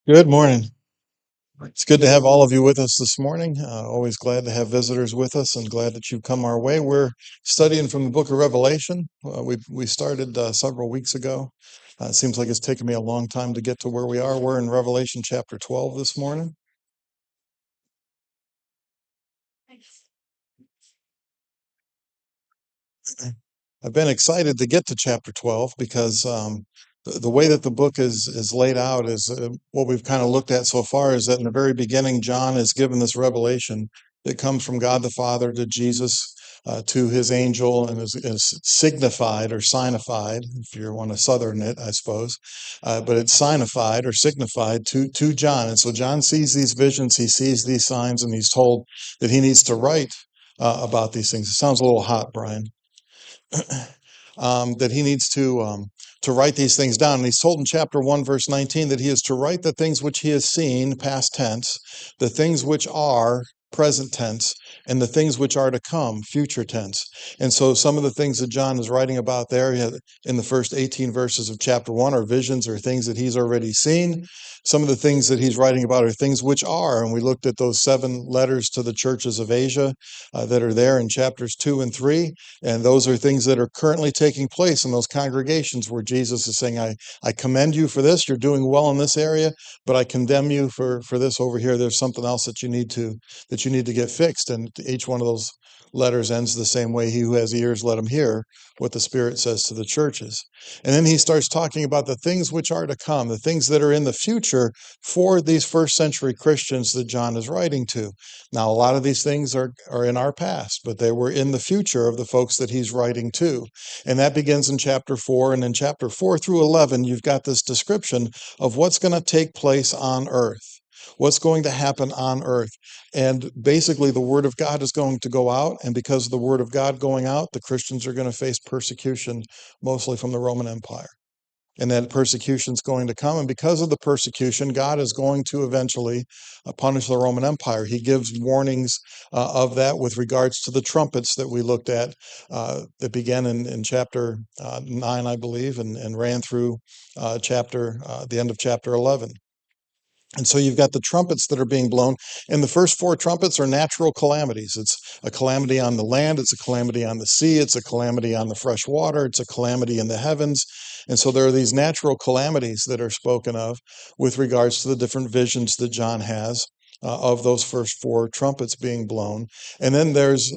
Good morning. It's good to have all of you with us this morning. Always glad to have visitors with us and glad that you've come our way. We're studying from the book of Revelation. We started several weeks ago. It seems like it's taken me a long time to get to where we are. We're in Revelation chapter 12 this morning. I've been excited to get to chapter 12 because the way that the book is laid out is what we've kind of looked at so far is that in the very beginning, John is given this revelation that comes from God the Father to Jesus to his angel and is signified or signified, if you want to southern it, I suppose. But it's signified or signified to John. And so John sees these visions, he sees these signs, and he's told that he needs to write about these things. It sounds a little hot, Brian. That he needs to write these things down. And he's told in chapter 1, verse 19, that he is to write the things which he has seen, past tense, the things which are, present tense, and the things which are to come, future tense. And so some of the things that John is writing about there in the first 18 verses of chapter 1 are visions or things that he's already seen. Some of the things that he's writing about are things which are. And we looked at those 7 letters to the churches of Asia that are there in chapters 2 and 3. And those are things that are currently taking place in those congregations where Jesus is saying, I commend you for this. You're doing well in this area, but I condemn you for this over here. There's something else that you need to get fixed. And each one of those letters ends the same way. He who has ears, let him hear what the Spirit says to the churches. And then he starts talking about the things which are to come, the things that are in the future for these first century Christians that John is writing to. Now, a lot of these things are in our past, but they were in the future of the folks that he's writing to. And that begins in chapter 4. And in chapter 4 through 11, you've got this description of what's going to take place on earth. What's going to happen on earth. And basically, the word of God is going to go out. And because of the word of God going out, the Christians are going to face persecution, mostly from the Roman Empire. And that persecution is going to come. And because of the persecution, God is going to eventually punish the Roman Empire. He gives warnings of that with regards to the trumpets that we looked at that began in chapter 9, I believe, and ran through the end of chapter 11. And so you've got the trumpets that are being blown. And the first 4 trumpets are natural calamities. It's a calamity on the land, it's a calamity on the sea, it's a calamity on the fresh water, it's a calamity in the heavens. And so there are these natural calamities that are spoken of with regards to the different visions that John has. Of those first 4 trumpets being blown, and then there's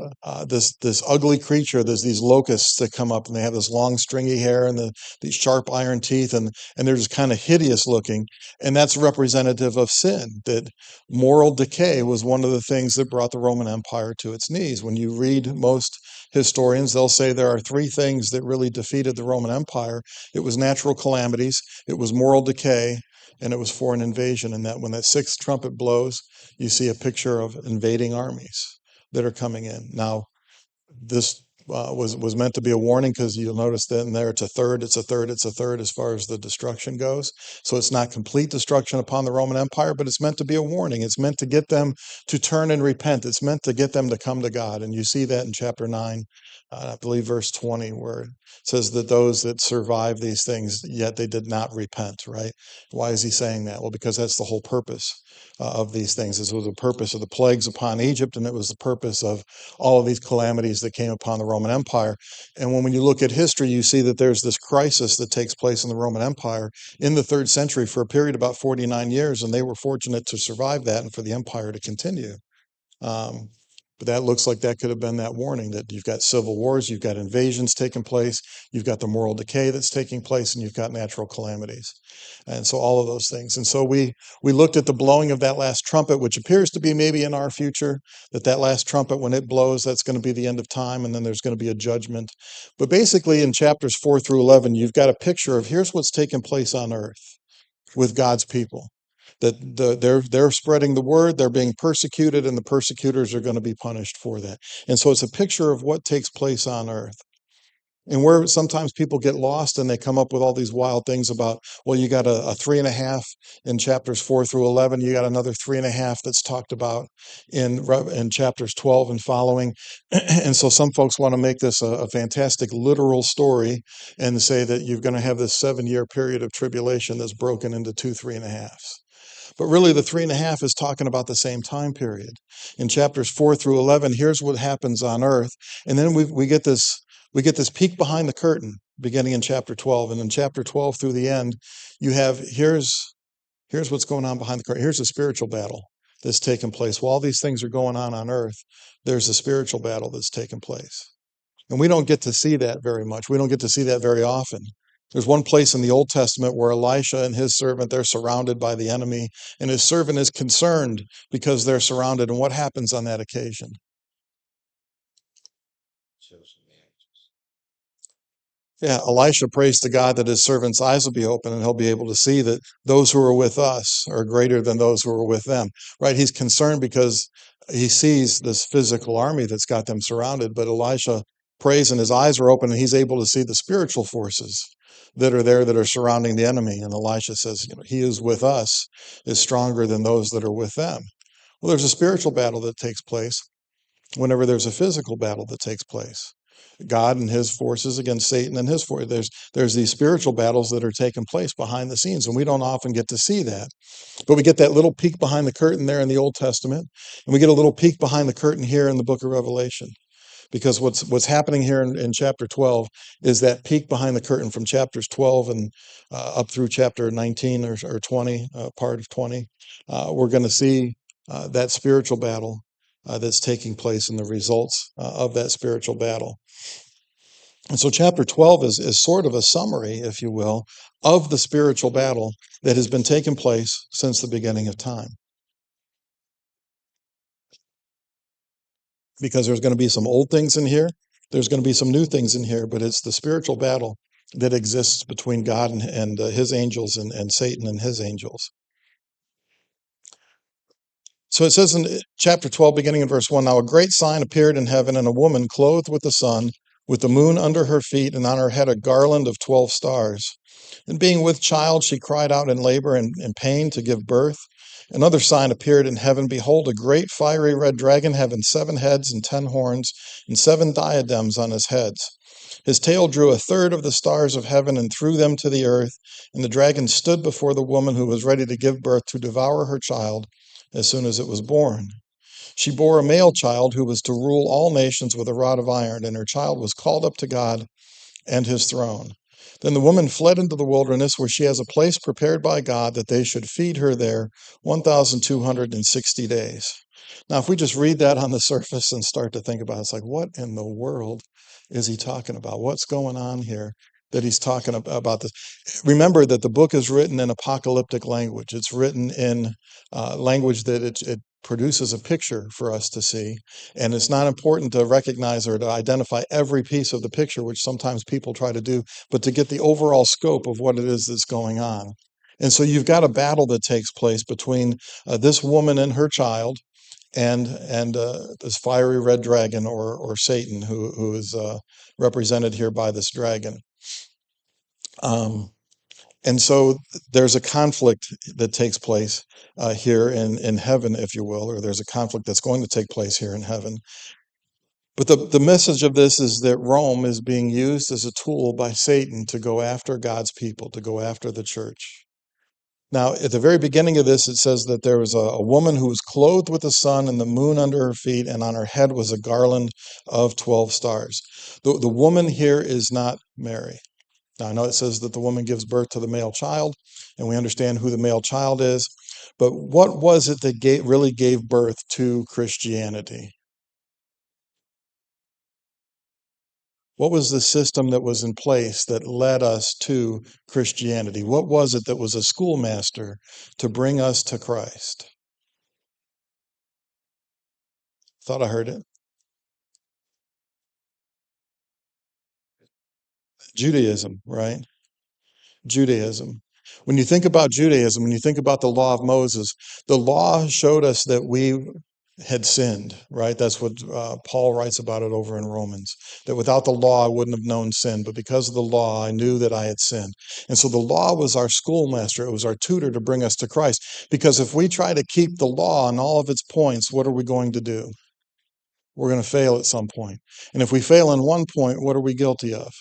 this ugly creature. There's these locusts that come up, and they have this long, stringy hair and these sharp iron teeth, and they're just kind of hideous looking. And that's representative of sin, that moral decay was one of the things that brought the Roman Empire to its knees. When you read most historians, they'll say there are 3 things that really defeated the Roman Empire. It was natural calamities, it was moral decay, and it was foreign invasion. And that when that 6th trumpet blows, you see a picture of invading armies that are coming in. Now, this was meant to be a warning, because you'll notice that in there it's a third, it's a third, it's a third as far as the destruction goes. So it's not complete destruction upon the Roman Empire, but it's meant to be a warning. It's meant to get them to turn and repent. It's meant to get them to come to God. And you see that in chapter 9, I believe verse 20, where it says that those that survive these things, yet they did not repent, right? Why is he saying that? Well, because that's the whole purpose of these things. This was the purpose of the plagues upon Egypt, and it was the purpose of all of these calamities that came upon the Roman Empire. And when you look at history, you see that there's this crisis that takes place in the Roman Empire in the 3rd century for a period of about 49 years, and they were fortunate to survive that and for the empire to continue. Um, but that looks like that could have been that warning, that you've got civil wars, you've got invasions taking place, you've got the moral decay that's taking place, and you've got natural calamities. And so all of those things. And so we looked at the blowing of that last trumpet, which appears to be maybe in our future, that last trumpet, when it blows, that's going to be the end of time, and then there's going to be a judgment. But basically in chapters 4 through 11, you've got a picture of here's what's taking place on earth with God's people. That they're spreading the word, they're being persecuted, and the persecutors are going to be punished for that. And so it's a picture of what takes place on earth. And where sometimes people get lost and they come up with all these wild things about, well, you got a 3.5 in chapters 4 through 11, you got another 3.5 that's talked about in chapters 12 and following. And so some folks want to make this a fantastic literal story and say that you're going to have this 7-year period of tribulation that's broken into 2 3.5s. But really, the 3.5 is talking about the same time period. In chapters 4 through 11, here's what happens on earth. And then we get this peek behind the curtain beginning in chapter 12. And in chapter 12 through the end, you have here's what's going on behind the curtain. Here's a spiritual battle that's taken place. While these things are going on earth, there's a spiritual battle that's taken place. And we don't get to see that very much. We don't get to see that very often. There's one place in the Old Testament where Elisha and his servant, they're surrounded by the enemy, and his servant is concerned because they're surrounded. And what happens on that occasion? Yeah, Elisha prays to God that his servant's eyes will be open and he'll be able to see that those who are with us are greater than those who are with them, right? He's concerned because he sees this physical army that's got them surrounded, but Elisha prays and his eyes are open and he's able to see the spiritual forces that are there that are surrounding the enemy. And Elisha says, he is with us is stronger than those that are with them. Well, there's a spiritual battle that takes place whenever there's a physical battle that takes place. God and his forces against Satan and his forces. There's these spiritual battles that are taking place behind the scenes, and we don't often get to see that. But we get that little peek behind the curtain there in the Old Testament, and we get a little peek behind the curtain here in the book of Revelation. Because what's happening here in chapter 12 is that peek behind the curtain from chapters 12 and up through chapter 19 or 20, part of 20. We're going to see that spiritual battle that's taking place and the results of that spiritual battle. And so chapter 12 is sort of a summary, if you will, of the spiritual battle that has been taking place since the beginning of time. Because there's going to be some old things in here, there's going to be some new things in here, but it's the spiritual battle that exists between God and his angels and Satan and his angels. So it says in chapter 12, beginning in verse 1, now a great sign appeared in heaven, and a woman clothed with the sun, with the moon under her feet, and on her head a garland of 12 stars. And being with child, she cried out in labor and in pain to give birth. Another sign appeared in heaven. Behold, a great fiery red dragon having 7 heads and 10 horns, and 7 diadems on his heads. His tail drew a third of the stars of heaven and threw them to the earth. And the dragon stood before the woman who was ready to give birth to devour her child as soon as it was born. She bore a male child who was to rule all nations with a rod of iron, and her child was called up to God and his throne. Then the woman fled into the wilderness, where she has a place prepared by God that they should feed her there 1,260 days. Now, if we just read that on the surface and start to think about it, it's like, what in the world is he talking about? What's going on here that he's talking about this? Remember that the book is written in apocalyptic language. It's written in language that it produces a picture for us to see. And it's not important to recognize or to identify every piece of the picture, which sometimes people try to do, but to get the overall scope of what it is that's going on. And so you've got a battle that takes place between this woman and her child and this fiery red dragon or Satan, who is represented here by this dragon. And so there's a conflict that takes place here in heaven, if you will, or there's a conflict that's going to take place here in heaven. But the message of this is that Rome is being used as a tool by Satan to go after God's people, to go after the church. Now, at the very beginning of this, it says that there was a woman who was clothed with the sun and the moon under her feet, and on her head was a garland of 12 stars. The woman here is not Mary. Now, I know it says that the woman gives birth to the male child, and we understand who the male child is, but what was it that really gave birth to Christianity? What was the system that was in place that led us to Christianity? What was it that was a schoolmaster to bring us to Christ? Thought I heard it. Judaism, right? Judaism. When you think about Judaism, when you think about the law of Moses, the law showed us that we had sinned, right? That's what Paul writes about it over in Romans, that without the law, I wouldn't have known sin, but because of the law, I knew that I had sinned. And so the law was our schoolmaster. It was our tutor to bring us to Christ. Because if we try to keep the law on all of its points, what are we going to do? We're going to fail at some point. And if we fail in one point, what are we guilty of?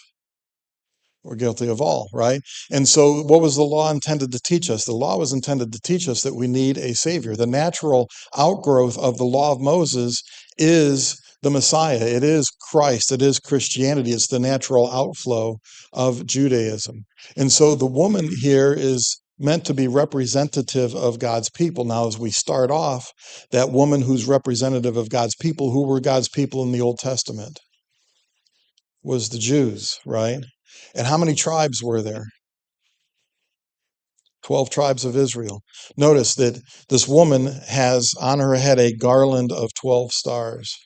We're guilty of all, right? And so, what was the law intended to teach us? The law was intended to teach us that we need a Savior. The natural outgrowth of the law of Moses is the Messiah. It is Christ. It is Christianity. It's the natural outflow of Judaism. And so, the woman here is meant to be representative of God's people. Now, as we start off, that woman who's representative of God's people, who were God's people in the Old Testament? Was the Jews, right? And how many tribes were there? 12 tribes of Israel. Notice that this woman has on her head a garland of 12 stars.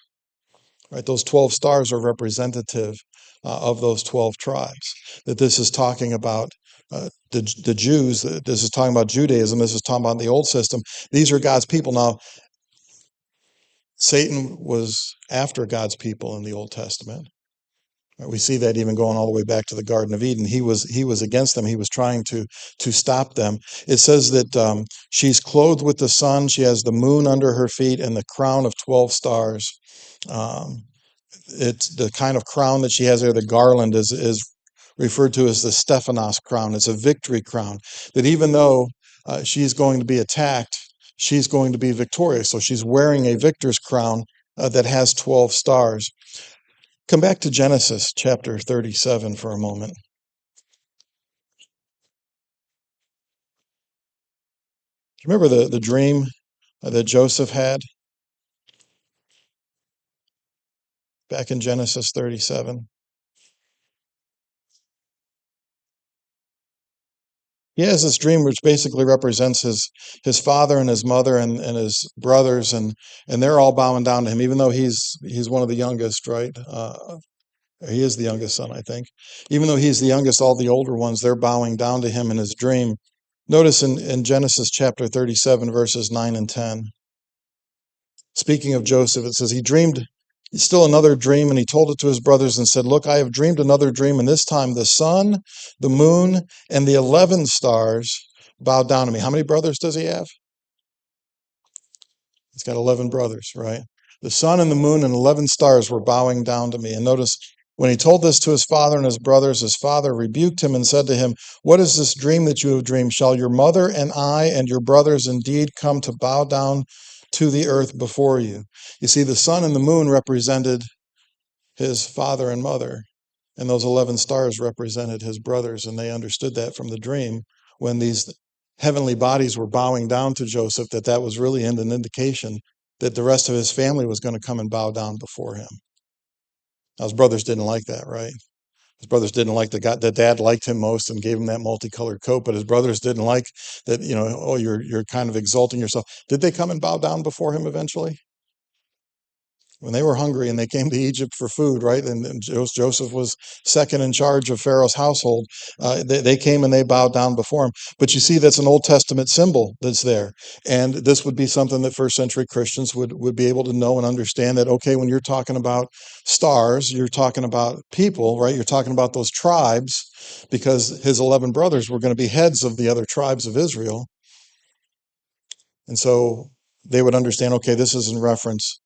Right? Those 12 stars are representative of those 12 tribes. That this is talking about the Jews. This is talking about Judaism. This is talking about the old system. These are God's people. Now, Satan was after God's people in the Old Testament. We see that even going all the way back to the Garden of Eden. He was against them. He was trying to stop them. It says that she's clothed with the sun. She has the moon under her feet and the crown of 12 stars. Um, it's the kind of crown that she has there. The garland is referred to as the Stephanos crown. It's a victory crown. That even though she's going to be attacked, she's going to be victorious. So she's wearing a victor's crown that has 12 stars. Come back to Genesis chapter 37 for a moment. Do you remember the dream that Joseph had back in Genesis 37? He has this dream which basically represents his father and his mother and his brothers, and they're all bowing down to him, even though he's one of the youngest, right? He is the youngest son, I think. Even though he's the youngest, all the older ones, they're bowing down to him in his dream. Notice in Genesis chapter 37, verses 9 and 10. Speaking of Joseph, it says, he dreamed still another dream, and he told it to his brothers and said, look, I have dreamed another dream, and this time the sun, the moon, and the 11 stars bowed down to me. How many brothers does he have? He's got 11 brothers, right? The sun and the moon and 11 stars were bowing down to me. And notice, when he told this to his father and his brothers, his father rebuked him and said to him, what is this dream that you have dreamed? Shall your mother and I and your brothers indeed come to bow down to the earth before you? You see, the sun and the moon represented his father and mother, and those 11 stars represented his brothers, and they understood that from the dream when these heavenly bodies were bowing down to Joseph, that was really an indication that the rest of his family was going to come and bow down before him. Now, his brothers didn't like that, right? His brothers didn't like the dad liked him most and gave him that multicolored coat, but his brothers didn't like that, oh, you're kind of exalting yourself. Did they come and bow down before him eventually? When they were hungry and they came to Egypt for food, right? And Joseph was second in charge of Pharaoh's household. They came and they bowed down before him. But you see, that's an Old Testament symbol that's there. And this would be something that first century Christians would be able to know and understand that, okay, when you're talking about stars, you're talking about people, right? You're talking about those tribes, because his 11 brothers were going to be heads of the other tribes of Israel. And so they would understand, okay, this is in reference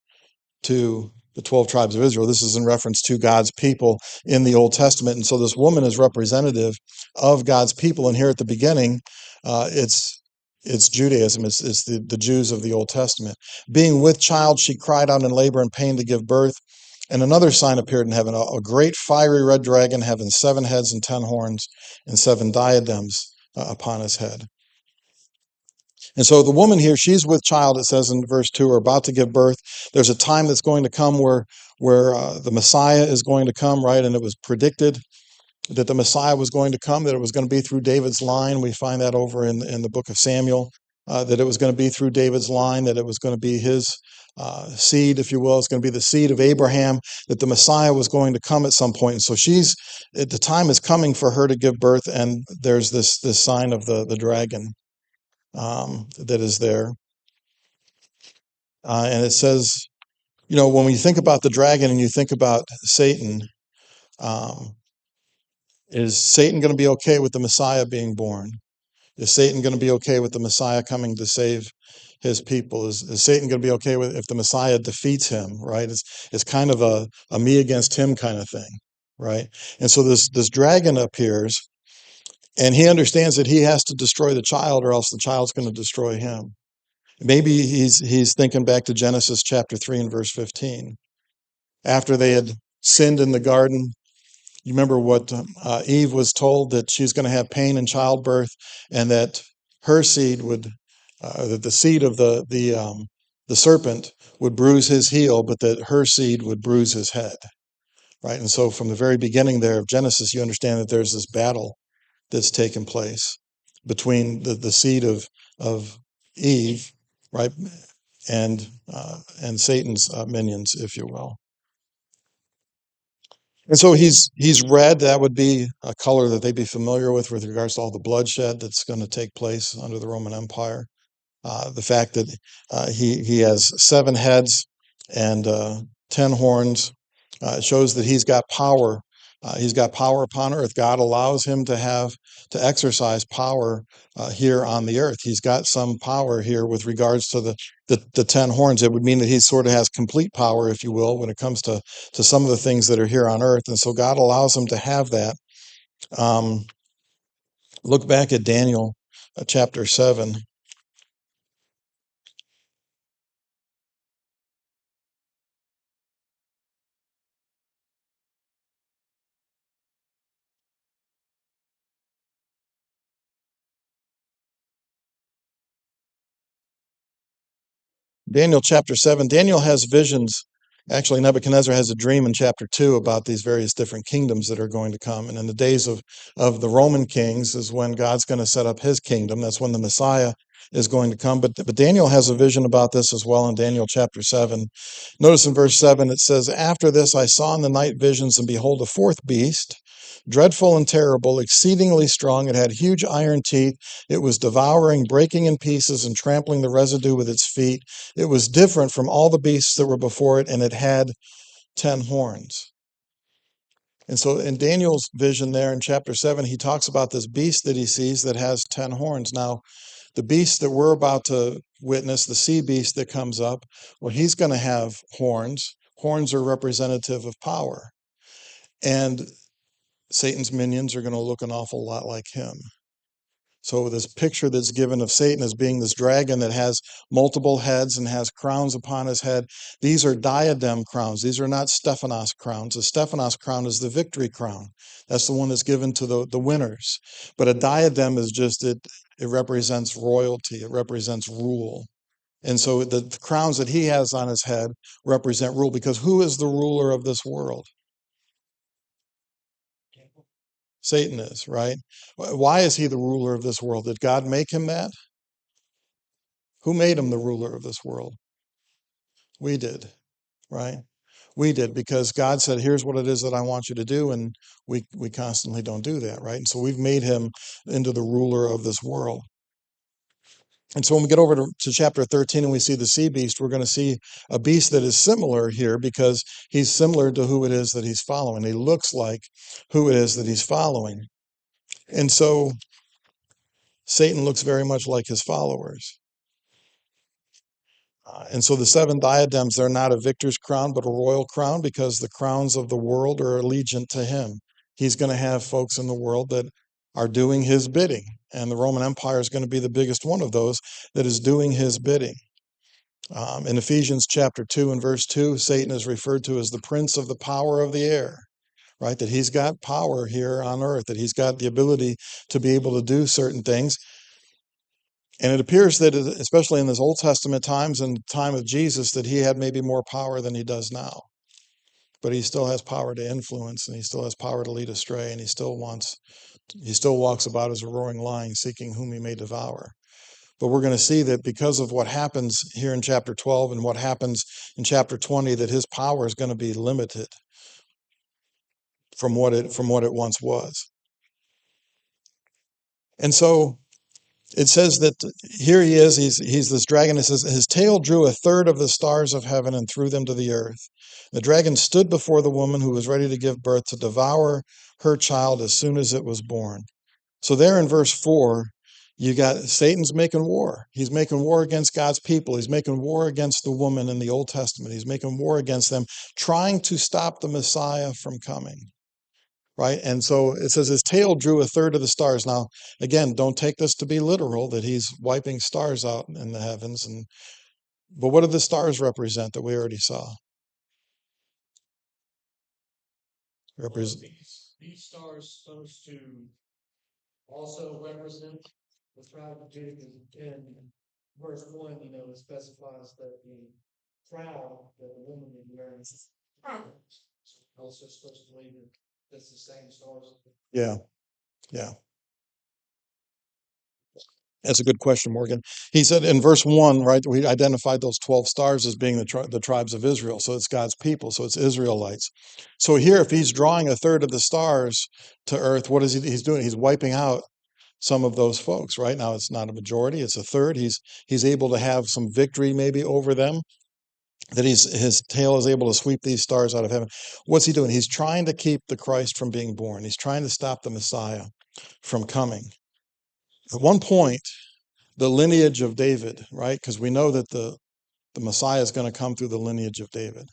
to the 12 tribes of Israel. This is in reference to God's people in the Old Testament. And so this woman is representative of God's people. And here at the beginning, it's Judaism. It's the Jews of the Old Testament. Being with child, she cried out in labor and pain to give birth. And another sign appeared in heaven, a great fiery red dragon having 7 heads and 10 horns and 7 diadems upon his head. And so the woman here, she's with child, it says in verse 2, are about to give birth. There's a time that's going to come where the Messiah is going to come, right? And it was predicted that the Messiah was going to come, that it was going to be through David's line. We find that over in the book of Samuel, that it was going to be through David's line, that it was going to be his seed, if you will. It's going to be the seed of Abraham, that the Messiah was going to come at some point. And so the time is coming for her to give birth, and there's this sign of the dragon that is there. And it says, when we think about the dragon and you think about Satan, is Satan going to be okay with the Messiah being born? Is Satan going to be okay with the Messiah coming to save his people? Is Satan going to be okay with if the Messiah defeats him, right? It's kind of a me against him kind of thing. right? And so this dragon appears, and he understands that he has to destroy the child, or else the child's going to destroy him. Maybe he's thinking back to Genesis chapter 3 and verse 15. After they had sinned in the garden, you remember what Eve was told, that she's going to have pain in childbirth, and that her seed would, that the seed of the serpent would bruise his heel, but that her seed would bruise his head, right? And so from the very beginning there of Genesis, you understand that there's this battle that's taken place between the seed of Eve, right, and Satan's minions, if you will. And so he's red. That would be a color that they'd be familiar with regards to all the bloodshed that's going to take place under the Roman Empire. The fact that he has 7 heads and 10 horns shows that he's got power. He's got power upon earth. God allows him to exercise power here on the earth. He's got some power here with regards to the 10 horns. It would mean that he sort of has complete power, if you will, when it comes to some of the things that are here on earth. And so God allows him to have that. Look back at Daniel chapter 7. Daniel chapter 7. Daniel has visions. Actually, Nebuchadnezzar has a dream in chapter 2 about these various different kingdoms that are going to come. And in the days of the Roman kings is when God's going to set up his kingdom. That's when the Messiah is going to come. But Daniel has a vision about this as well in Daniel chapter 7. Notice in verse 7, it says, "After this I saw in the night visions, and behold, a fourth beast, dreadful and terrible, exceedingly strong. It had huge iron teeth. It was devouring, breaking in pieces, and trampling the residue with its feet. It was different from all the beasts that were before it, and it had 10 horns." And so in Daniel's vision there in chapter 7, he talks about this beast that he sees that has 10 horns. Now, the beast that we're about to witness, the sea beast that comes up, well, he's going to have horns. Horns are representative of power. And Satan's minions are going to look an awful lot like him. So this picture that's given of Satan as being this dragon that has multiple heads and has crowns upon his head, these are diadem crowns. These are not Stephanos crowns. A Stephanos crown is the victory crown. That's the one that's given to the winners. But a diadem is just, it represents royalty. It represents rule. And so the crowns that he has on his head represent rule, because who is the ruler of this world? Satan is, right? Why is he the ruler of this world? Did God make him that? Who made him the ruler of this world? We did, right? We did, because God said, here's what it is that I want you to do. And we constantly don't do that, right? And so we've made him into the ruler of this world. And so when we get over to chapter 13 and we see the sea beast, we're going to see a beast that is similar here, because he's similar to who it is that he's following. He looks like who it is that he's following. And so Satan looks very much like his followers. And so the 7 diadems, they're not a victor's crown, but a royal crown, because the crowns of the world are allegiant to him. He's going to have folks in the world that are doing his bidding. And the Roman Empire is going to be the biggest one of those that is doing his bidding. In Ephesians chapter 2 and verse 2, Satan is referred to as the prince of the power of the air, right? That he's got power here on earth, that he's got the ability to be able to do certain things. And it appears that, especially in this Old Testament times and time of Jesus, that he had maybe more power than he does now. But he still has power to influence, and he still has power to lead astray, and he still walks about as a roaring lion, seeking whom he may devour. But we're going to see that because of what happens here in chapter 12 and what happens in chapter 20, that his power is going to be limited from what it once was. And so it says that here he is, he's this dragon. It says, his tail drew a third of the stars of heaven and threw them to the earth. The dragon stood before the woman who was ready to give birth, to devour her child as soon as it was born. So there in verse 4, you got Satan's making war. He's making war against God's people. He's making war against the woman in the Old Testament. He's making war against them, trying to stop the Messiah from coming. right? And so it says his tail drew a third of the stars. Now, again, don't take this to be literal that he's wiping stars out in the heavens. But what do the stars represent that we already saw? Represent. These stars supposed to also represent the tribe of Judah. In verse 1, it specifies that the crown that the woman would wear is also supposed to believe that that's the same stars. Yeah, yeah. That's a good question, Morgan. He said in verse 1, right, we identified those 12 stars as being the tribes of Israel. So it's God's people. So it's Israelites. So here, if he's drawing a third of the stars to earth, what is he's doing? He's wiping out some of those folks. Right now, it's not a majority; it's a third. He's able to have some victory maybe over them. That his tail is able to sweep these stars out of heaven. What's he doing? He's trying to keep the Christ from being born. He's trying to stop the Messiah from coming. At one point, the lineage of David, right? Because we know that the Messiah is going to come through the lineage of David.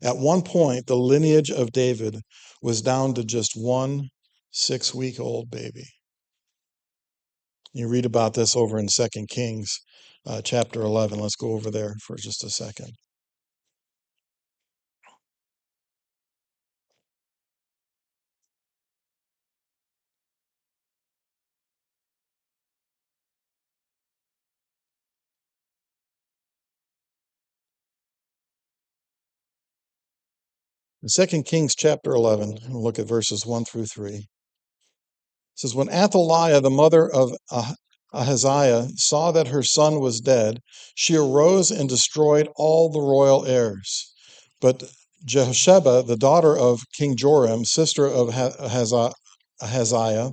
At one point, the lineage of David was down to just one 6-week-old baby. You read about this over in 2 Kings chapter 11. Let's go over there for just a second. In 2 Kings chapter 11, we'll look at verses 1 through 3. It says, when Athaliah, the mother of Ahaziah, saw that her son was dead, she arose and destroyed all the royal heirs. But Jehosheba, the daughter of King Joram, sister of Ahaziah,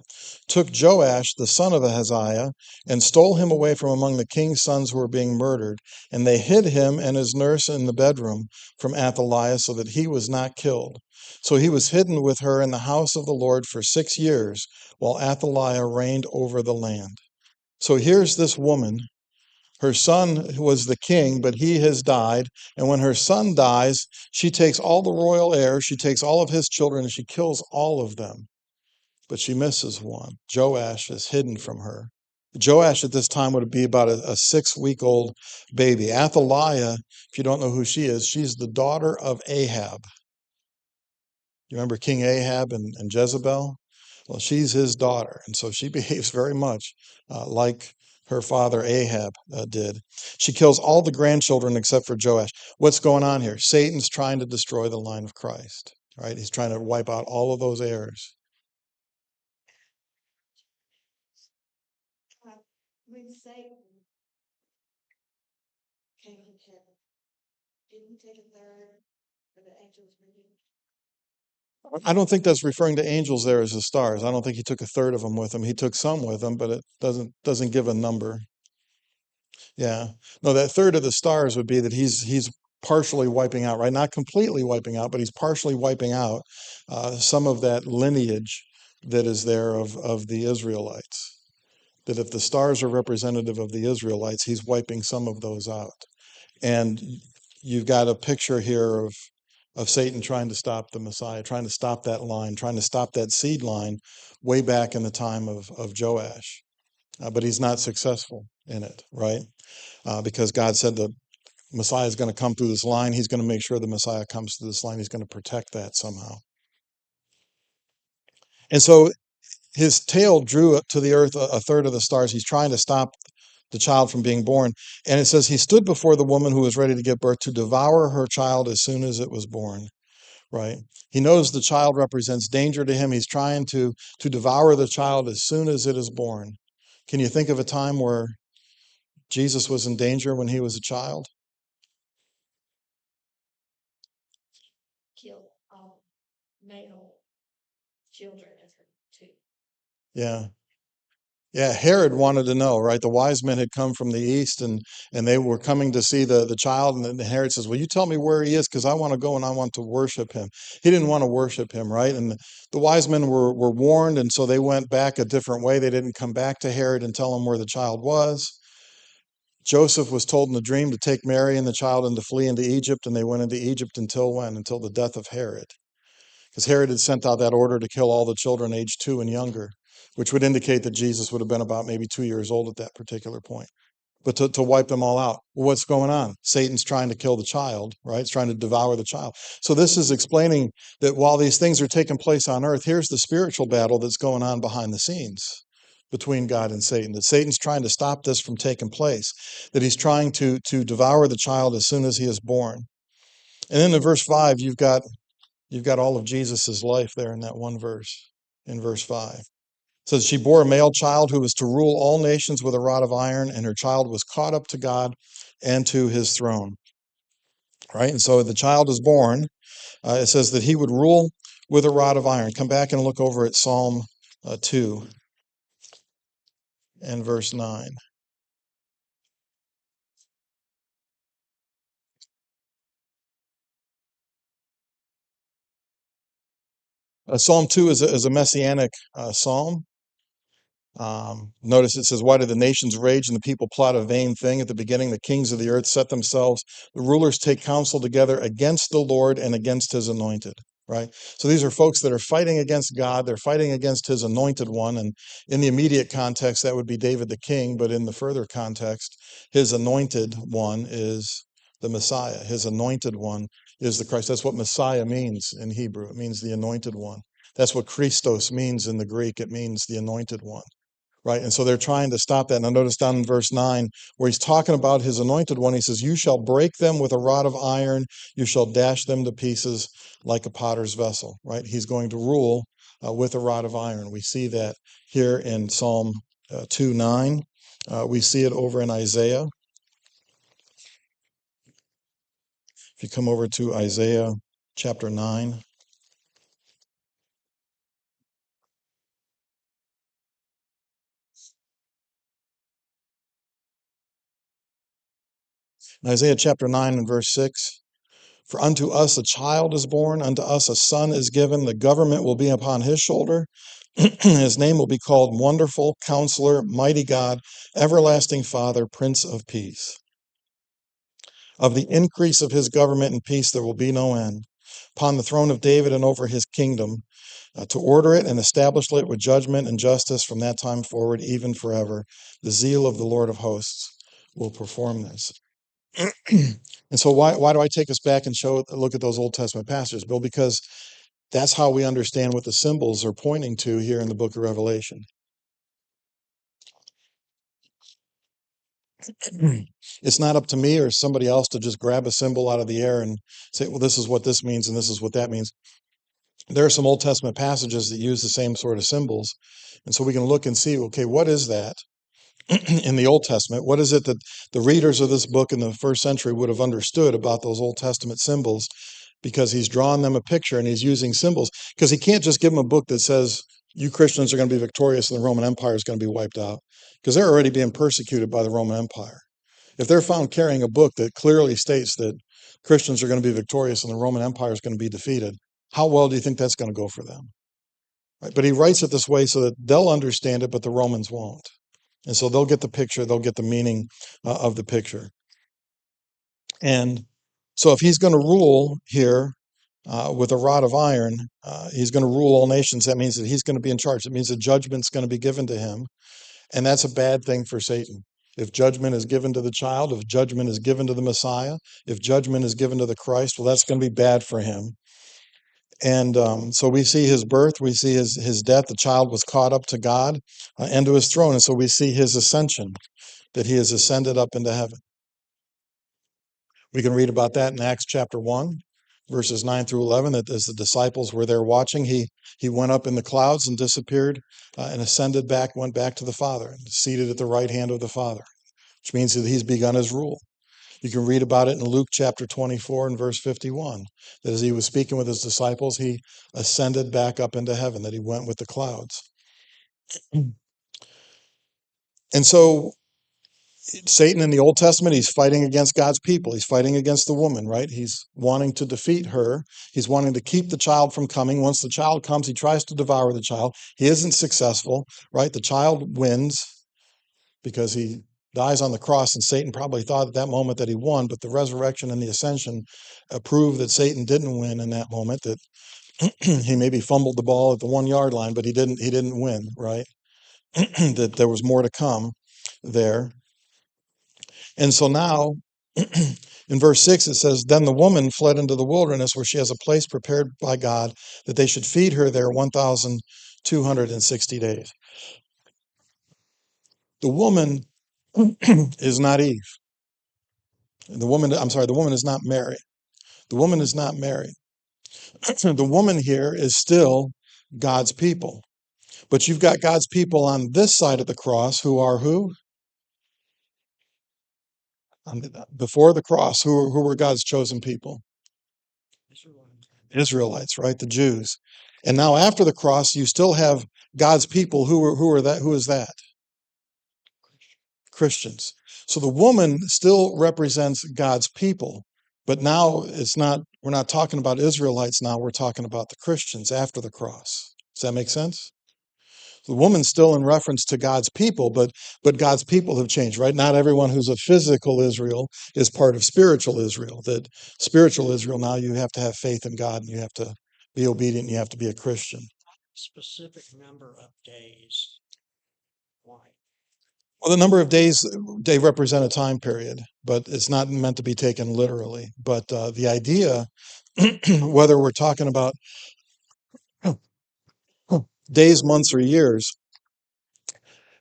took Joash, the son of Ahaziah, and stole him away from among the king's sons who were being murdered. And they hid him and his nurse in the bedroom from Athaliah so that he was not killed. So he was hidden with her in the house of the Lord for 6 years, while Athaliah reigned over the land. So here's this woman. Her son was the king, but he has died. And when her son dies, she takes all the royal heirs, she takes all of his children, and she kills all of them. But she misses one. Joash is hidden from her. Joash at this time would be about a 6-week-old baby. Athaliah, if you don't know who she is, she's the daughter of Ahab. You remember King Ahab and Jezebel? Well, she's his daughter, and so she behaves very much like her father Ahab did. She kills all the grandchildren except for Joash. What's going on here? Satan's trying to destroy the line of Christ, right? He's trying to wipe out all of those heirs. When Satan came from heaven, didn't he take a third of the angels with him? I don't think that's referring to angels there as the stars. I don't think he took a third of them with him. He took some with him, but it doesn't give a number. Yeah. No, that third of the stars would be that he's partially wiping out, right? Not completely wiping out, but he's partially wiping out some of that lineage that is there of the Israelites. That if the stars are representative of the Israelites, he's wiping some of those out. And you've got a picture here of Satan trying to stop the Messiah, trying to stop that line, trying to stop that seed line way back in the time of Joash. But he's not successful in it, right? Because God said the Messiah is going to come through this line. He's going to make sure the Messiah comes through this line. He's going to protect that somehow. And so his tail drew to the earth a third of the stars. He's trying to stop the child from being born. And it says he stood before the woman who was ready to give birth to devour her child as soon as it was born, right? He knows the child represents danger to him. He's trying to devour the child as soon as it is born. Can you think of a time where Jesus was in danger when he was a child? Kill male children as her too. Yeah. Yeah, Herod wanted to know, right? The wise men had come from the east and they were coming to see the child. And then Herod says, well, you tell me where he is because I want to go and I want to worship him. He didn't want to worship him, right? And the wise men were warned. And so they went back a different way. They didn't come back to Herod and tell him where the child was. Joseph was told in the dream to take Mary and the child and to flee into Egypt. And they went into Egypt until when? Until the death of Herod. because Herod had sent out that order to kill all the children aged 2 and younger, which would indicate that Jesus would have been about maybe 2 years old at that particular point. But to wipe them all out. Well, what's going on? Satan's trying to kill the child, right? It's trying to devour the child. So this is explaining that while these things are taking place on earth, here's the spiritual battle that's going on behind the scenes between God and Satan. That Satan's trying to stop this from taking place. That he's trying to devour the child as soon as he is born. And then in verse 5, you've got all of Jesus's life there in that one verse, in verse 5. It says, she bore a male child who was to rule all nations with a rod of iron, and her child was caught up to God and to his throne. Right? And so the child is born. It says that he would rule with a rod of iron. Come back and look over at Psalm 2 and verse 9. Psalm 2 is a messianic psalm. Notice it says, why do the nations rage and the people plot a vain thing? At the beginning, the kings of the earth set themselves. The rulers take counsel together against the Lord and against his anointed. Right? So these are folks that are fighting against God. They're fighting against his anointed one. And in the immediate context, that would be David the king. But in the further context, his anointed one is the Messiah. His anointed one is the Christ. That's what Messiah means in Hebrew. It means the anointed one. That's what Christos means in the Greek. It means the anointed one. Right? And so they're trying to stop that. Now notice down in verse 9, where he's talking about his anointed one, he says, you shall break them with a rod of iron, you shall dash them to pieces like a potter's vessel. Right? He's going to rule with a rod of iron. We see that here in Psalm 2:9. We see it over in Isaiah. If you come over to Isaiah chapter 9. In Isaiah chapter 9 and verse 6, for unto us a child is born, unto us a son is given, the government will be upon his shoulder. His name will be called Wonderful, Counselor, Mighty God, Everlasting Father, Prince of Peace. Of the increase of his government and peace there will be no end, upon the throne of David and over his kingdom, to order it and establish it with judgment and justice from that time forward, even forever. The zeal of the Lord of hosts will perform this. And so why do I take us back and look at those Old Testament passages? Bill, because that's how we understand what the symbols are pointing to here in the book of Revelation. It's not up to me or somebody else to just grab a symbol out of the air and say, well, this is what this means and this is what that means. There are some Old Testament passages that use the same sort of symbols. And so we can look and see, okay, what is that in the Old Testament? What is it that the readers of this book in the first century would have understood about those Old Testament symbols? Because he's drawn them a picture and he's using symbols. Because he can't just give them a book that says, you Christians are going to be victorious and the Roman Empire is going to be wiped out. Because they're already being persecuted by the Roman Empire. If they're found carrying a book that clearly states that Christians are going to be victorious and the Roman Empire is going to be defeated, how well do you think that's going to go for them? Right? But he writes it this way so that they'll understand it, but the Romans won't. And so they'll get the picture, they'll get the meaning of the picture. And so if he's going to rule here with a rod of iron, he's going to rule all nations. That means that he's going to be in charge. It means that judgment's going to be given to him. And that's a bad thing for Satan. If judgment is given to the child, if judgment is given to the Messiah, if judgment is given to the Christ, well, that's going to be bad for him. And so we see his birth, we see his death. The child was caught up to God and to his throne. And so we see his ascension, that he has ascended up into heaven. We can read about that in Acts chapter 1, verses 9 through 11, that as the disciples were there watching, he went up in the clouds and disappeared and ascended back, went back to the Father, and seated at the right hand of the Father, which means that he's begun his rule. You can read about it in Luke chapter 24 and verse 51, that as he was speaking with his disciples, he ascended back up into heaven, that he went with the clouds. And so Satan in the Old Testament, he's fighting against God's people. He's fighting against the woman, right? He's wanting to defeat her. He's wanting to keep the child from coming. Once the child comes, he tries to devour the child. He isn't successful, right? The child wins because he dies on the cross, and Satan probably thought at that moment that he won, but the resurrection and the ascension prove that Satan didn't win in that moment, that He maybe fumbled the ball at the 1 yard line, but he didn't win, right? That there was more to come there. And so now in verse 6 it says, then the woman fled into the wilderness where she has a place prepared by God that they should feed her there 1,260 days. The woman is not Eve. The woman is not Mary. The woman is not Mary. The woman here is still God's people. But you've got God's people on this side of the cross who are who? Before the cross, who were God's chosen people? Israelites, right? The Jews. And now after the cross, you still have God's people. Who is that? Christians. So the woman still represents God's people, but now we're not talking about Israelites now, we're talking about the Christians after the cross. Does that make sense? The woman's still in reference to God's people, but God's people have changed, right? Not everyone who's a physical Israel is part of spiritual Israel. That spiritual Israel, now you have to have faith in God and you have to be obedient and you have to be a Christian. Specific number of days. Why? Well, the number of days, they represent a time period, but it's not meant to be taken literally. But the idea, whether we're talking about days, months, or years,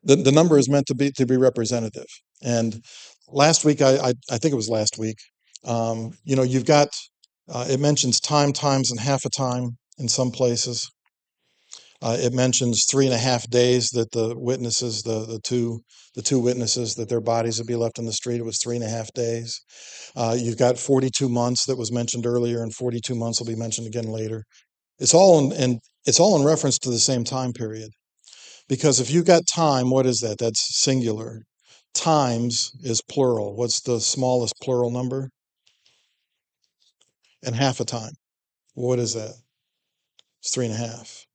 the number is meant to be representative. And last week, I think it was last week, you've got, it mentions time, times, and half a time in some places. It mentions 3.5 days that the witnesses, the two witnesses, that their bodies would be left in the street. It was 3.5 days. You've got 42 months that was mentioned earlier, and 42 months will be mentioned again later. It's all in reference to the same time period. Because if you've got time, what is that? That's singular. Times is plural. What's the smallest plural number? And half a time. What is that? It's 3.5.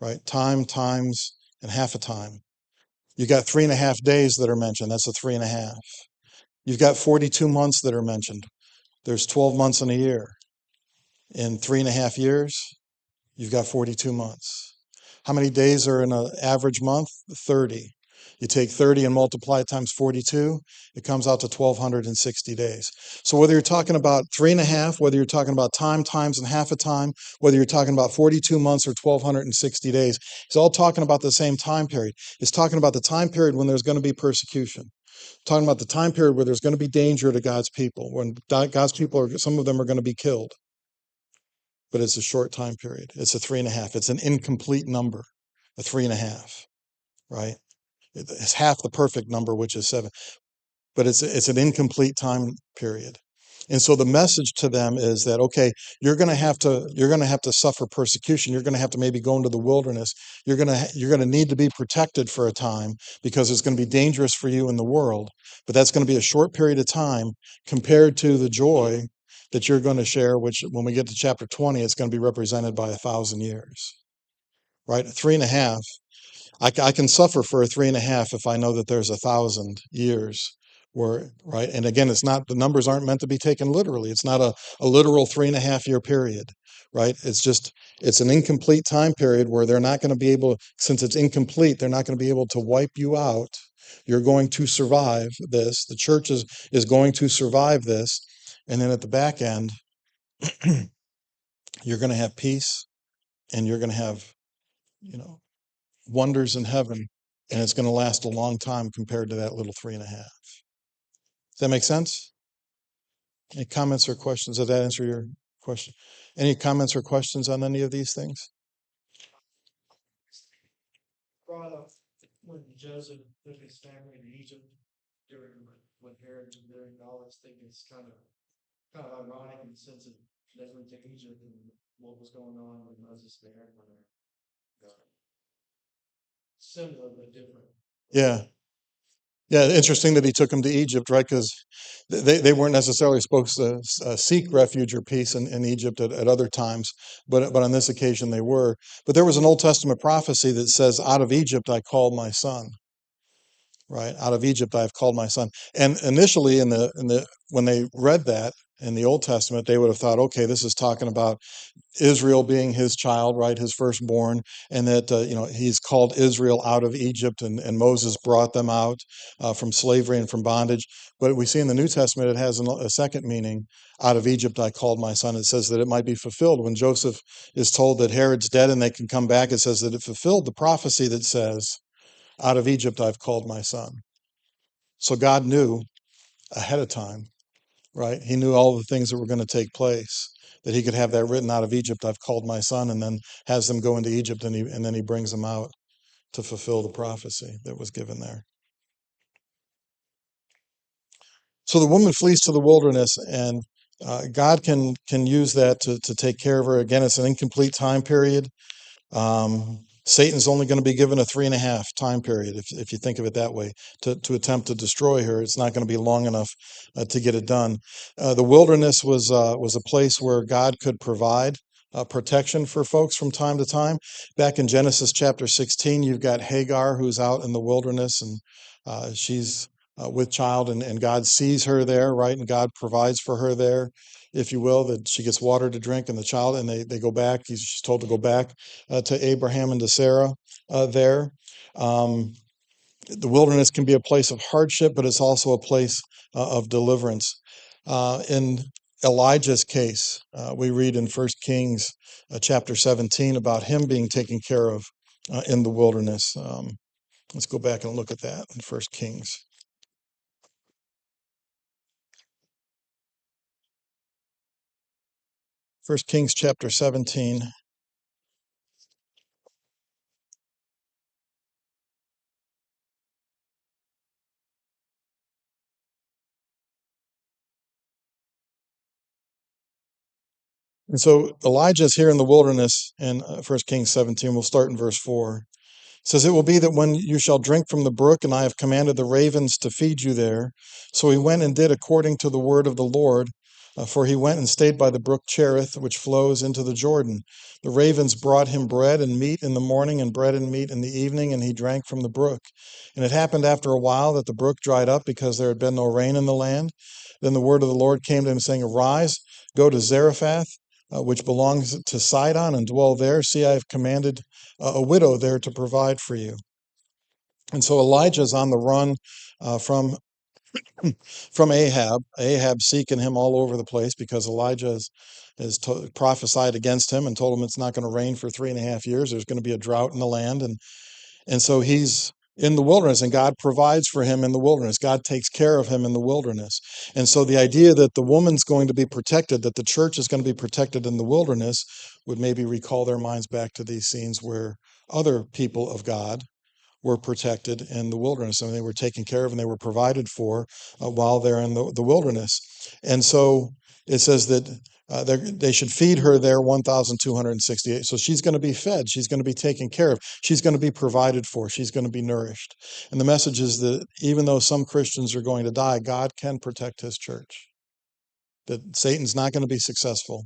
Right? Time, times, and half a time. You got 3.5 days that are mentioned. That's a 3.5. You've got 42 months that are mentioned. There's 12 months in a year. In 3.5 years, you've got 42 months. How many days are in an average month? 30. You take 30 and multiply it times 42, it comes out to 1,260 days. So whether you're talking about 3.5, whether you're talking about time, times, and half a time, whether you're talking about 42 months or 1,260 days, it's all talking about the same time period. It's talking about the time period when there's going to be persecution. Talking about the time period where there's going to be danger to God's people, when God's people, some of them are going to be killed. But it's a short time period. It's a 3.5. It's an incomplete number, a 3.5, right? It's half the perfect number, which is 7. But it's an incomplete time period. And so the message to them is that, okay, you're going to have to suffer persecution. You're going to have to maybe go into the wilderness. You're going to need to be protected for a time because it's going to be dangerous for you in the world. But that's going to be a short period of time compared to the joy that you're going to share, which when we get to chapter 20, it's going to be represented by 1,000 years, right? 3.5. I can suffer for a 3.5 if I know that there's 1,000 years right? And again, the numbers aren't meant to be taken literally. It's not a literal 3.5 year period, right? It's an incomplete time period where they're not going to be able, since it's incomplete, they're not going to be able to wipe you out. You're going to survive this. The church is going to survive this. And then at the back end, you're going to have peace and you're going to have, wonders in heaven, and it's going to last a long time compared to that little 3.5. Does that make sense? Any comments or questions? Does that answer your question? Any comments or questions on any of these things? Brought up when Joseph took his family to Egypt during when Herod was doing all this thing, it's kind of ironic in the sense of they went to Egypt and what was going on with Moses there. Similar but different. Yeah. Yeah, interesting that he took them to Egypt, right? Because they weren't necessarily supposed to seek refuge or peace in Egypt at other times, but on this occasion they were. But there was an Old Testament prophecy that says, "Out of Egypt I called my son." Right? Out of Egypt I have called my son. And initially when they read that, in the Old Testament, they would have thought, okay, this is talking about Israel being his child, right, his firstborn, and that he's called Israel out of Egypt, and Moses brought them out from slavery and from bondage. But we see in the New Testament it has a second meaning. Out of Egypt I called my son. It says that it might be fulfilled when Joseph is told that Herod's dead and they can come back. It says that it fulfilled the prophecy that says, "Out of Egypt I've called my son." So God knew ahead of time, right? He knew all the things that were going to take place, that he could have that written, "Out of Egypt I've called my son," and then has them go into Egypt, and then he brings them out to fulfill the prophecy that was given there. So the woman flees to the wilderness, and God can use that to take care of her. Again, it's an incomplete time period. Satan's only going to be given a 3.5 time period, if you think of it that way, to attempt to destroy her. It's not going to be long enough to get it done. The wilderness was a place where God could provide protection for folks from time to time. Back in Genesis chapter 16, you've got Hagar who's out in the wilderness, and she's with child, and God sees her there, right? And God provides for her there, if you will, that she gets water to drink, and the child, and they go back. She's told to go back to Abraham and to Sarah there. The wilderness can be a place of hardship, but it's also a place of deliverance. In Elijah's case, we read in 1 Kings chapter 17 about him being taken care of in the wilderness. Let's go back and look at that in 1 Kings. 1 Kings chapter 17. And so Elijah's here in the wilderness in 1 Kings 17. We'll start in verse 4. It says, "It will be that when you shall drink from the brook, and I have commanded the ravens to feed you there." So he went and did according to the word of the Lord, for he went and stayed by the brook Cherith, which flows into the Jordan. The ravens brought him bread and meat in the morning, and bread and meat in the evening, and he drank from the brook. And it happened after a while that the brook dried up, because there had been no rain in the land. Then the word of the Lord came to him, saying, "Arise, go to Zarephath, which belongs to Sidon, and dwell there. See, I have commanded a widow there to provide for you." And so Elijah's on the run from Ahab. Ahab seeking him all over the place because Elijah has prophesied against him and told him it's not going to rain for 3.5 years. There's going to be a drought in the land, and so he's in the wilderness, and God provides for him in the wilderness. God takes care of him in the wilderness. And so the idea that the woman's going to be protected, that the church is going to be protected in the wilderness, would maybe recall their minds back to these scenes where other people of God were protected in the wilderness. I mean, they were taken care of and they were provided for while they're in the wilderness. And so it says that they should feed her there 1,268. So she's going to be fed. She's going to be taken care of. She's going to be provided for. She's going to be nourished. And the message is that even though some Christians are going to die, God can protect his church. That Satan's not going to be successful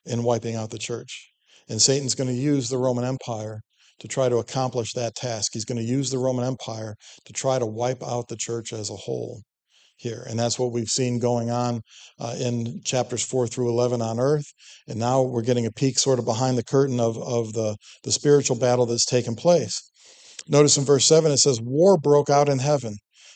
in wiping out the church. And Satan's going to use the Roman Empire to try to accomplish that task. He's going to use the Roman Empire to try to wipe out the church as a whole here. And that's what we've seen going on in chapters 4 through 11 on earth. And now we're getting a peek sort of behind the curtain of the spiritual battle that's taken place. Notice in verse 7, it says, "War broke out in heaven.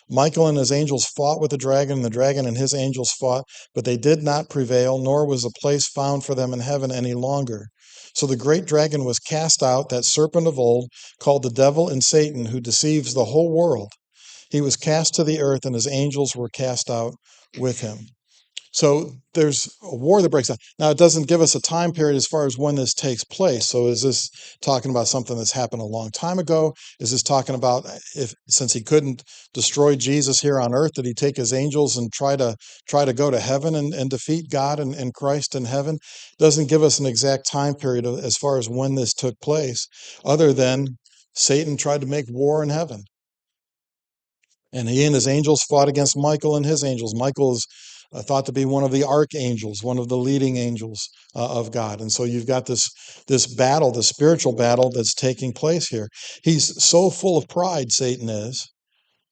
Michael and his angels fought with the dragon, and the dragon and his angels fought, but they did not prevail, nor was a place found for them in heaven any longer. So the great dragon was cast out, that serpent of old, called the devil and Satan, who deceives the whole world. He was cast to the earth, and his angels were cast out with him." So there's a war that breaks out. Now, it doesn't give us a time period as far as when this takes place. So is this talking about something that's happened a long time ago? Is this talking about, if since he couldn't destroy Jesus here on earth, did he take his angels and try to go to heaven and defeat God and Christ in heaven? Doesn't give us an exact time period as far as when this took place, other than Satan tried to make war in heaven. And he and his angels fought against Michael and his angels. Michael is thought to be one of the archangels, one of the leading angels of God. And so you've got this battle, the spiritual battle that's taking place here. He's so full of pride, Satan is,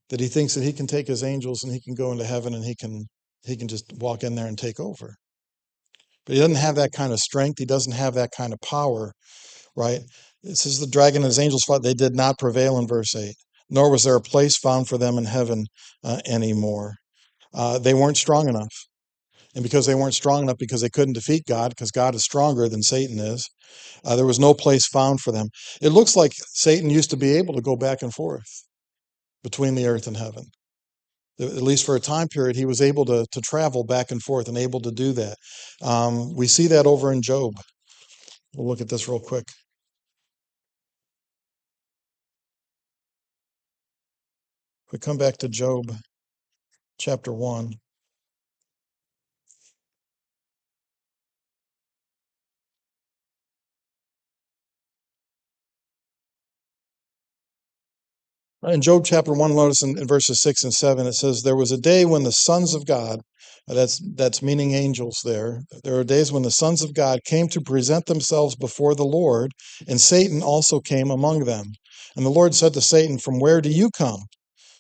that he thinks that he can take his angels and he can go into heaven and he can just walk in there and take over. but he doesn't have that kind of strength. He doesn't have that kind of power, right? It says the dragon and his angels fought. They did not prevail in verse 8, nor was there a place found for them in heaven anymore. They weren't strong enough. And because they weren't strong enough, because they couldn't defeat God, because God is stronger than Satan is, there was no place found for them. It looks like Satan used to be able to go back and forth between the earth and heaven. At least for a time period, he was able to travel back and forth and able to do that. We see that over in Job. We'll look at this real quick. We come back to Job chapter 1. In Job chapter 1, notice in verses 6 and 7, it says, there was a day when the sons of God, that's meaning angels there, there are days when the sons of God came to present themselves before the Lord, and Satan also came among them. And the Lord said to Satan, from where do you come?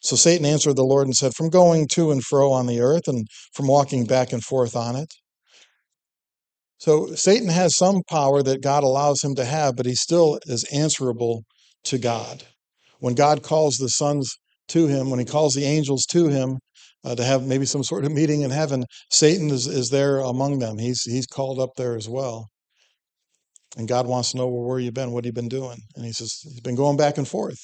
So Satan answered the Lord and said, from going to and fro on the earth and from walking back and forth on it. So Satan has some power that God allows him to have, but he still is answerable to God. When God calls the sons to him, when he calls the angels to him to have maybe some sort of meeting in heaven, Satan is there among them. He's called up there as well. And God wants to know, well, where you been? What have you been doing? And he says, he's been going back and forth,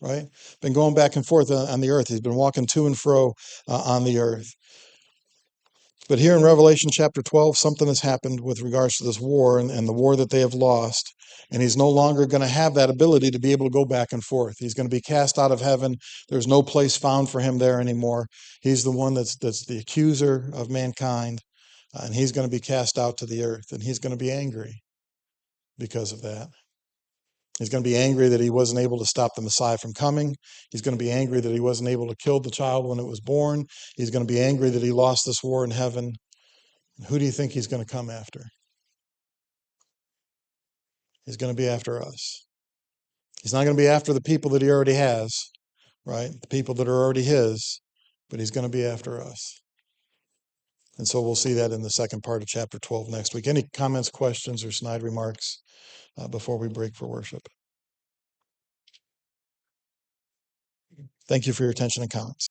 right? Been going back and forth on the earth. He's been walking to and fro on the earth. But here in Revelation chapter 12, something has happened with regards to this war and the war that they have lost. And he's no longer going to have that ability to be able to go back and forth. He's going to be cast out of heaven. There's no place found for him there anymore. He's the one that's the accuser of mankind. And he's going to be cast out to the earth. And he's going to be angry because of that. He's going to be angry that he wasn't able to stop the Messiah from coming. He's going to be angry that he wasn't able to kill the child when it was born. He's going to be angry that he lost this war in heaven. Who do you think he's going to come after? He's going to be after us. He's not going to be after the people that he already has, right? The people that are already his, but he's going to be after us. And so we'll see that in the second part of chapter 12 next week. Any comments, questions, or snide remarks before we break for worship? Thank you for your attention and comments.